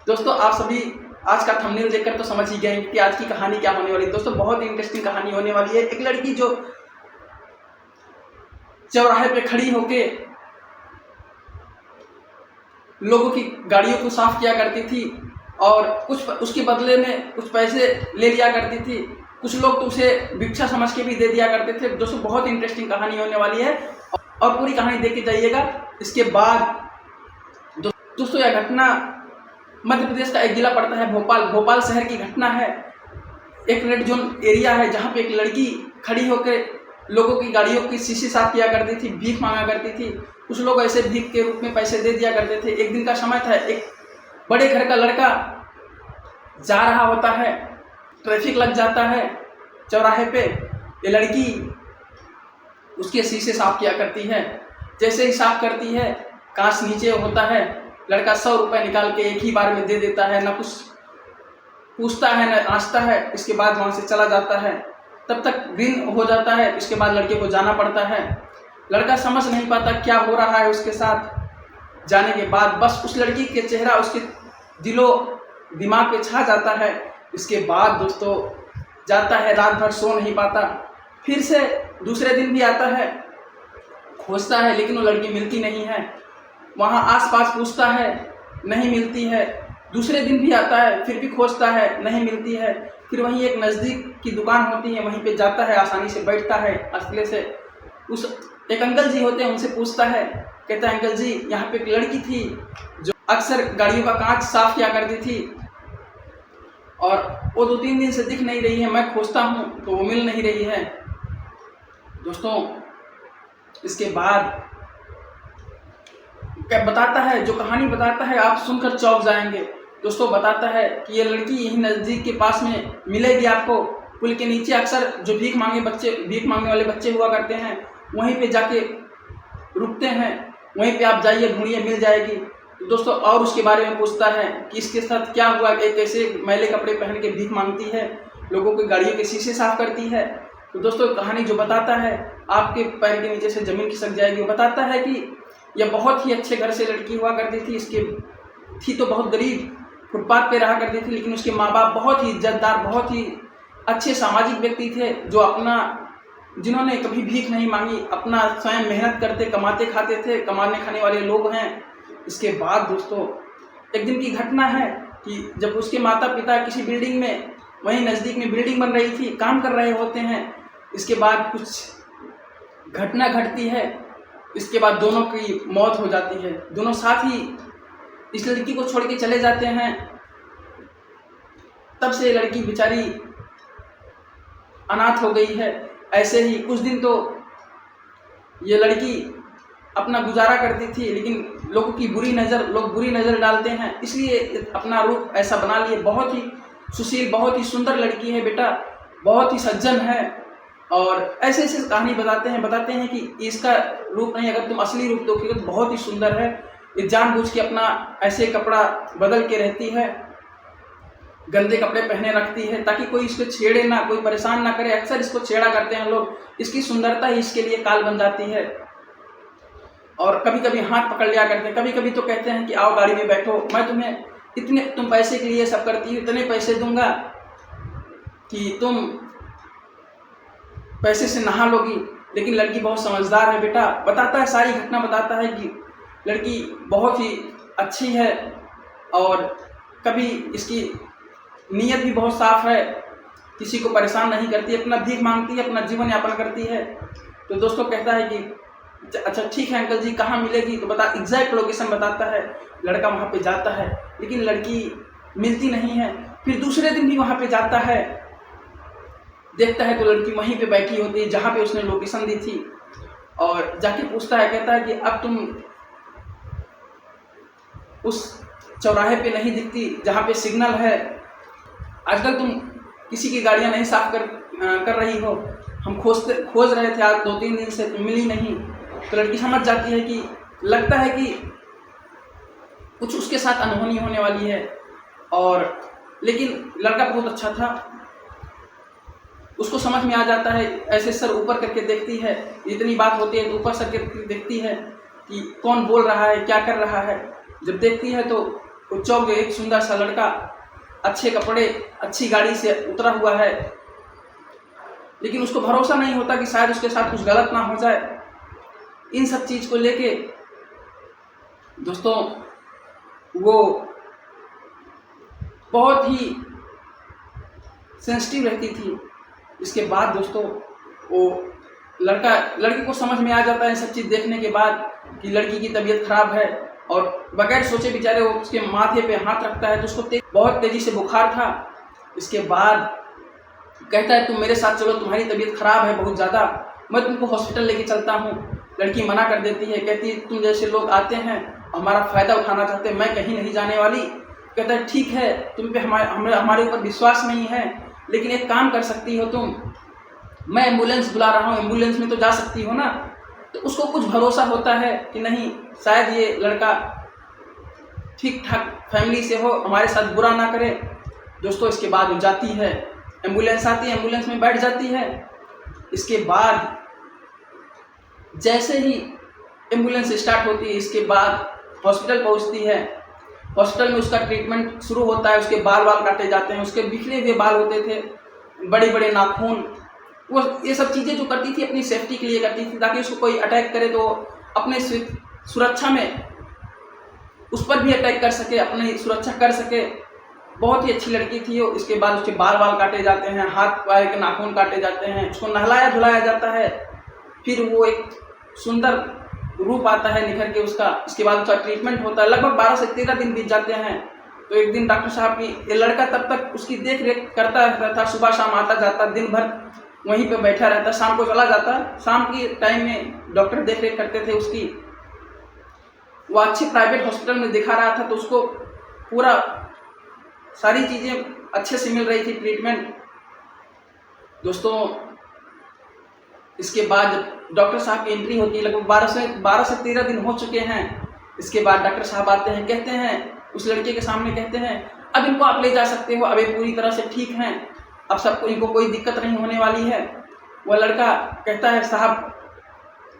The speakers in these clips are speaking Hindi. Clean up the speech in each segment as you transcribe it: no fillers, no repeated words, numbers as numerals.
दोस्तों आप सभी आज का थंबनेल देखकर तो समझ ही गए कि आज की कहानी क्या होने वाली है। दोस्तों बहुत ही इंटरेस्टिंग कहानी होने वाली है। एक लड़की जो चौराहे पे खड़ी होके लोगों की गाड़ियों को साफ किया करती थी और कुछ उसके बदले में कुछ पैसे ले लिया करती थी। कुछ लोग तो उसे भिक्षा समझ के भी दे दिया करते थे। दोस्तों बहुत इंटरेस्टिंग कहानी होने वाली है और पूरी कहानी देख के जाइएगा। इसके बाद दोस्तों यह घटना मध्य प्रदेश का एक जिला पड़ता है भोपाल शहर की घटना है। एक रेड जोन एरिया है जहाँ पे एक लड़की खड़ी होकर लोगों की गाड़ियों की शीशे साफ किया करती थी, भीख मांगा करती थी। कुछ लोग ऐसे भीख के रूप में पैसे दे दिया करते थे। एक दिन का समय था, एक बड़े घर का लड़का जा रहा होता है, ट्रैफिक लग जाता है चौराहे पे। ये लड़की उसके शीशे साफ किया करती है। जैसे ही साफ करती है कांच नीचे होता है। लड़का 100 रुपये निकाल के एक ही बार में दे देता है, न कुछ पूछता है न आंचता है। इसके बाद वहाँ से चला जाता है। तब तक ग्रीन हो जाता है। इसके बाद लड़के को जाना पड़ता है। लड़का समझ नहीं पाता क्या हो रहा है उसके साथ। जाने के बाद बस उस लड़की के चेहरा उसके दिलो दिमाग पे छा जाता है। इसके बाद दोस्तों जाता है, रात भर सो नहीं पाता। फिर से दूसरे दिन भी आता है, खोजता है लेकिन वो लड़की मिलती नहीं है। वहाँ आसपास पूछता है, नहीं मिलती है। दूसरे दिन भी आता है, फिर भी खोजता है, नहीं मिलती है। फिर वहीं एक नज़दीक की दुकान होती है, वहीं पे जाता है, आसानी से बैठता है। असले से उस एक अंकल जी होते हैं, उनसे पूछता है। कहता है, अंकल जी यहाँ पे एक लड़की थी जो अक्सर गाड़ियों का कांच साफ किया करती थी और वो 2-3 दिन से दिख नहीं रही है। मैं खोजता हूँ तो वो मिल नहीं रही है। दोस्तों इसके बाद क्या बताता है, जो कहानी बताता है आप सुनकर चौंक जाएंगे। दोस्तों बताता है कि ये लड़की यहीं नज़दीक के पास में मिलेगी आपको। पुल के नीचे अक्सर जो भीख मांगने वाले बच्चे हुआ करते हैं, वहीं पे जाके रुकते हैं। वहीं पे आप जाइए, ढूंढिए, मिल जाएगी। तो दोस्तों और उसके बारे में पूछता है कि इसके साथ क्या हुआ, एक कैसे मैले कपड़े पहन के भीख मांगती है, लोगों की गाड़ियों के शीशे साफ करती है। तो दोस्तों कहानी जो बताता है आपके पैर के नीचे से ज़मीन खिसक जाएगी। वो बताता है कि यह बहुत ही अच्छे घर से लड़की हुआ करती थी। इसके थी तो बहुत गरीब, फुटपाथ पे रहा करती थी, लेकिन उसके माँ बाप बहुत ही इज्जतदार, बहुत ही अच्छे सामाजिक व्यक्ति थे जो जिन्होंने कभी भीख नहीं मांगी, अपना स्वयं मेहनत करते कमाते खाते थे, कमाने खाने वाले लोग हैं। इसके बाद दोस्तों एक दिन की घटना है कि जब उसके माता पिता किसी बिल्डिंग में, वहीं नज़दीक में बिल्डिंग बन रही थी, काम कर रहे होते हैं। इसके बाद कुछ घटना घटती है। इसके बाद दोनों की मौत हो जाती है। दोनों साथ ही इस लड़की को छोड़ के चले जाते हैं। तब से लड़की बेचारी अनाथ हो गई है। ऐसे ही कुछ दिन तो ये लड़की अपना गुजारा करती थी, लेकिन लोग बुरी नज़र डालते हैं, इसलिए अपना रूप ऐसा बना लिए। बहुत ही सुशील, बहुत ही सुंदर लड़की है बेटा, बहुत ही सज्जन है। और ऐसे ऐसे कहानी बताते हैं कि इसका रूप नहीं, अगर तुम असली रूप देखोगे तो बहुत ही सुंदर है। ये जानबूझ के अपना ऐसे कपड़ा बदल के रहती है, गंदे कपड़े पहने रखती है ताकि कोई इसको छेड़े ना, कोई परेशान ना करे। अक्सर इसको छेड़ा करते हैं लोग। इसकी सुंदरता ही इसके लिए काल बन जाती है। और कभी कभी हाथ पकड़ लिया करते हैं, कभी कभी तो कहते हैं कि आओ गाड़ी में बैठो, मैं तुम्हें तुम पैसे के लिए सब करती हो, इतने पैसे दूंगा कि तुम पैसे से नहा लोगी। लेकिन लड़की बहुत समझदार है बेटा। बताता है, सारी घटना बताता है कि लड़की बहुत ही अच्छी है और कभी इसकी नीयत भी बहुत साफ है, किसी को परेशान नहीं करती, अपना भीख मांगती है, अपना जीवन यापन करती है। तो दोस्तों कहता है कि अच्छा ठीक है अंकल जी, कहाँ मिलेगी, तो एग्जैक्ट लोकेशन बताता है। लड़का वहाँ पे जाता है लेकिन लड़की मिलती नहीं है। फिर दूसरे दिन भी वहाँ पे जाता है, देखता है तो लड़की वहीं पे बैठी होती है जहाँ पे उसने लोकेशन दी थी। और जाके पूछता है, कहता है कि अब तुम उस चौराहे पे नहीं दिखती जहाँ पे सिग्नल है। आजकल तुम किसी की गाड़ियाँ नहीं साफ कर रही हो। हम खोज रहे थे आज 2-3 दिन से, तुम मिली नहीं। तो लड़की समझ जाती है कि लगता है कि कुछ उसके साथ अनहोनी होने वाली है। और लेकिन लड़का बहुत अच्छा था, उसको समझ में आ जाता है। ऐसे सर ऊपर करके देखती है, इतनी बात होती है तो ऊपर सर करके देखती है कि कौन बोल रहा है, क्या कर रहा है। जब देखती है तो वो चौक गए, एक सुंदर सा लड़का अच्छे कपड़े अच्छी गाड़ी से उतरा हुआ है, लेकिन उसको भरोसा नहीं होता कि शायद उसके साथ कुछ गलत ना हो जाए। इन सब चीज़ को लेके दोस्तों वो बहुत ही सेंसिटिव रहती थी। इसके बाद दोस्तों वो लड़की को समझ में आ जाता है सब चीज़ देखने के बाद कि लड़की की तबीयत खराब है, और बगैर सोचे बेचारे वो उसके माथे पे हाथ रखता है तो उसको बहुत तेज़ी से बुखार था। इसके बाद कहता है तुम मेरे साथ चलो, तुम्हारी तबीयत खराब है बहुत ज़्यादा, मैं तुमको हॉस्पिटल लेके चलता हूँ। लड़की मना कर देती है, कहती है तुम जैसे लोग आते हैं हमारा फ़ायदा उठाना चाहते हैं, मैं कहीं नहीं जाने वाली। कहता है ठीक है, तुम पे हमारे ऊपर विश्वास नहीं है, लेकिन एक काम कर सकती हो तुम, मैं एम्बुलेंस बुला रहा हूँ, एम्बुलेंस में तो जा सकती हो ना। तो उसको कुछ भरोसा होता है कि नहीं शायद ये लड़का ठीक ठाक फैमिली से हो, हमारे साथ बुरा ना करे। दोस्तों इसके बाद वो जाती है, एम्बुलेंस आती है, एम्बुलेंस में बैठ जाती है। इसके बाद जैसे ही एम्बुलेंस स्टार्ट होती है, इसके बाद हॉस्पिटल पहुंचती है। हॉस्पिटल में उसका ट्रीटमेंट शुरू होता है, उसके बाल काटे जाते हैं, उसके बिखरे हुए बाल होते थे, बड़े बड़े नाखून। वो ये सब चीज़ें जो करती थी अपनी सेफ्टी के लिए करती थी, ताकि उसको कोई अटैक करे तो अपने सुरक्षा में उस पर भी अटैक कर सके, अपनी सुरक्षा कर सके। बहुत ही अच्छी लड़की थी वो। इसके बाद उसके बाल काटे जाते हैं, हाथ पैर के नाखून काटे जाते हैं, उसको नहलाया धुलाया जाता है, फिर वो एक सुंदर रूप आता है निखर के उसका। इसके बाद उसका ट्रीटमेंट होता है। लगभग 12 से 13 दिन बीत जाते हैं। तो एक दिन डॉक्टर साहब की, ये लड़का तब तक उसकी देख रेख करता रहता था, सुबह शाम आता जाता, दिन भर वहीं पे बैठा रहता, शाम को चला जाता। शाम के टाइम में डॉक्टर देख रेख करते थे उसकी। वो अच्छे प्राइवेट हॉस्पिटल में दिखा रहा था, तो उसको पूरा सारी चीज़ें अच्छे से मिल रही थी, ट्रीटमेंट। दोस्तों इसके बाद डॉक्टर साहब की एंट्री होती है। लगभग 12 से 13 दिन हो चुके हैं। इसके बाद डॉक्टर साहब आते हैं, कहते हैं उस लड़के के सामने, कहते हैं अब इनको आप ले जा सकते हो, अब ये पूरी तरह से ठीक हैं, अब सबको इनको कोई दिक्कत नहीं होने वाली है। वह लड़का कहता है साहब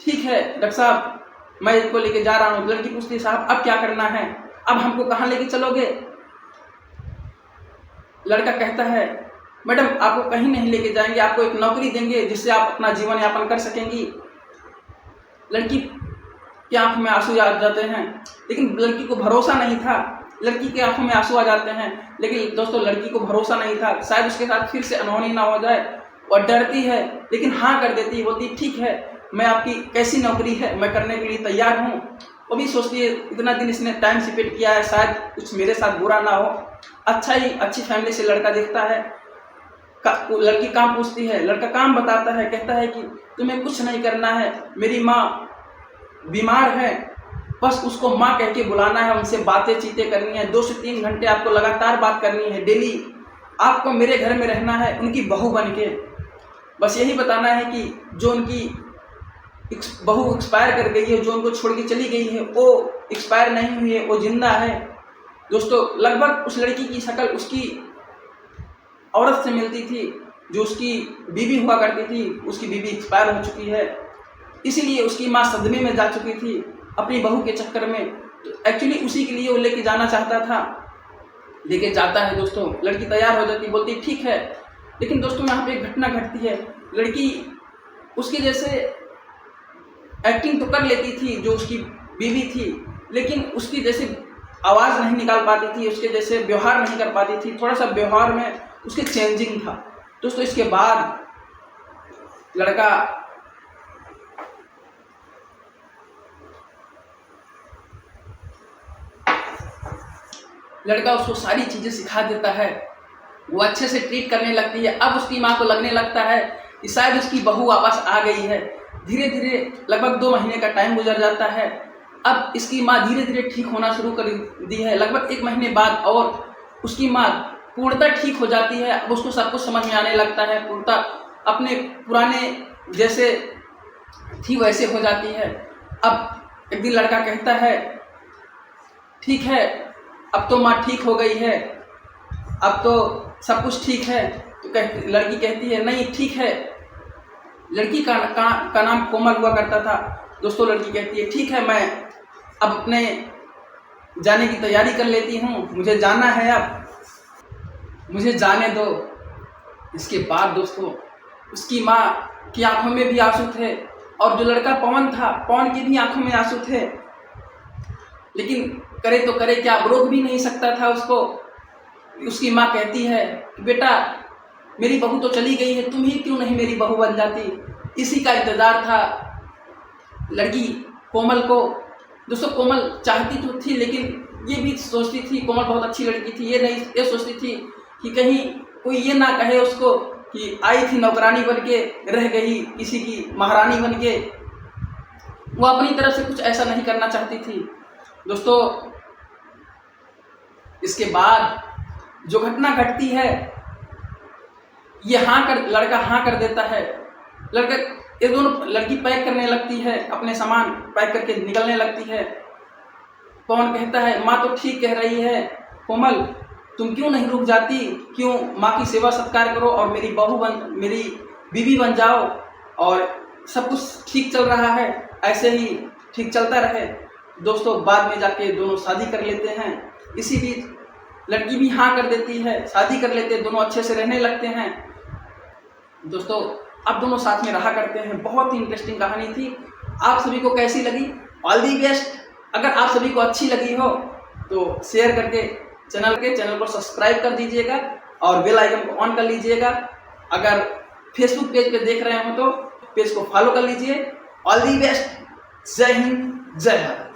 ठीक है डॉक्टर साहब, मैं इनको लेके जा रहा हूँ। लड़की पूछती है साहब अब क्या करना है, अब हमको कहाँ लेके चलोगे? लड़का कहता है मैडम आपको कहीं नहीं लेके जाएंगे, आपको एक नौकरी देंगे जिससे आप अपना जीवन यापन कर सकेंगी। लड़की की आंखों में आंसू आ जाते हैं, लेकिन लड़की को भरोसा नहीं था। लड़की की आंखों में आंसू आ जाते हैं, लेकिन दोस्तों लड़की को भरोसा नहीं था, शायद उसके साथ फिर से अनहोनी ना हो जाए, और डरती है, लेकिन हाँ कर देती है, बोलती ठीक है मैं आपकी कैसी नौकरी है मैं करने के लिए तैयार हूँ। वो भी सोचती है इतना दिन इसने टाइम स्पेंड किया है, शायद कुछ मेरे साथ बुरा ना हो। अच्छी फैमिली से लड़का दिखता है। लड़की काम पूछती है, लड़का काम बताता है, कहता है कि तुम्हें कुछ नहीं करना है, मेरी माँ बीमार है, बस उसको माँ कह के बुलाना है, उनसे बातें चीतें करनी है, 2 से 3 घंटे आपको लगातार बात करनी है, डेली आपको मेरे घर में रहना है उनकी बहू बन के। बस यही बताना है कि जो उनकी बहू एक्सपायर कर गई है, जो उनको छोड़ के चली गई है, वो एक्सपायर नहीं हुई है, वो जिंदा है। दोस्तों लगभग उस लड़की की शक्ल उसकी औरत से मिलती थी जो उसकी बीवी हुआ करती थी। उसकी बीवी एक्सपायर हो चुकी है, इसीलिए उसकी माँ सदमे में जा चुकी थी अपनी बहू के चक्कर में। तो एक्चुअली उसी के लिए वो लेके जाना चाहता था, लेके जाता है। दोस्तों लड़की तैयार हो जाती, बोलती ठीक है, लेकिन दोस्तों यहाँ पे एक घटना घटती है। लड़की उसके जैसे एक्टिंग तो कर लेती थी जो उसकी बीवी थी, लेकिन उसकी जैसे आवाज़ नहीं निकाल पाती थी, उसके जैसे व्यवहार नहीं कर पाती थी, थोड़ा सा व्यवहार में उसके चेंजिंग था। दोस्तों इसके बाद लड़का उसको सारी चीज़ें सिखा देता है, वो अच्छे से ट्रीट करने लगती है। अब उसकी माँ को लगने लगता है कि शायद उसकी बहू वापस आ गई है। धीरे धीरे लगभग 2 महीने का टाइम गुजर जाता है। अब इसकी माँ धीरे धीरे ठीक होना शुरू कर दी है। लगभग 1 महीने बाद और उसकी माँ पूर्णतः ठीक हो जाती है। अब उसको सब कुछ समझ में आने लगता है, पूर्णतः अपने पुराने जैसे थी वैसे हो जाती है। अब एक दिन लड़का कहता है ठीक है अब तो माँ ठीक हो गई है, अब तो सब कुछ ठीक है। तो लड़की कहती है नहीं ठीक है। लड़की का नाम कोमल हुआ करता था। दोस्तों लड़की कहती है ठीक है मैं अब अपने जाने की तैयारी कर लेती हूँ, मुझे जाना है अब, मुझे जाने दो। इसके बाद दोस्तों उसकी माँ की आंखों में भी आंसू थे और जो लड़का पवन था, पवन की भी आंखों में आंसू थे, लेकिन करे तो करे क्या, रोक भी नहीं सकता था उसको। उसकी माँ कहती है कि बेटा मेरी बहू तो चली गई है, तुम ही क्यों नहीं मेरी बहू बन जाती। इसी का इंतज़ार था लड़की कोमल को। दोस्तों कोमल चाहती तो थी, लेकिन ये भी सोचती थी, कोमल बहुत अच्छी लड़की थी, ये सोचती थी कि कहीं कोई ये ना कहे उसको कि आई थी नौकरानी बन के, रह गई किसी की महारानी बन के। वो अपनी तरफ से कुछ ऐसा नहीं करना चाहती थी। दोस्तों इसके बाद जो घटना घटती है, ये लड़का हाँ कर देता है। ये दोनों, लड़की पैक करने लगती है, अपने सामान पैक करके निकलने लगती है। पवन कहता है माँ तो ठीक कह रही है, कोमल तुम क्यों नहीं रुक जाती, क्यों माँ की सेवा सत्कार करो और मेरी बीवी बन जाओ, और सब कुछ ठीक चल रहा है, ऐसे ही ठीक चलता रहे। दोस्तों बाद में जाके दोनों शादी कर लेते हैं। इसी बीच लड़की भी हाँ कर देती है, शादी कर लेते हैं, दोनों अच्छे से रहने लगते हैं। दोस्तों अब दोनों साथ में रहा करते हैं। बहुत ही इंटरेस्टिंग कहानी थी। आप सभी को कैसी लगी? All the best. अगर आप सभी को अच्छी लगी हो तो शेयर करके चैनल को सब्सक्राइब कर दीजिएगा और बेल आइकन को ऑन कर लीजिएगा। अगर फेसबुक पेज पे देख रहे हो तो पेज को फॉलो कर लीजिए। All the best. जय हिंद, जय भारत।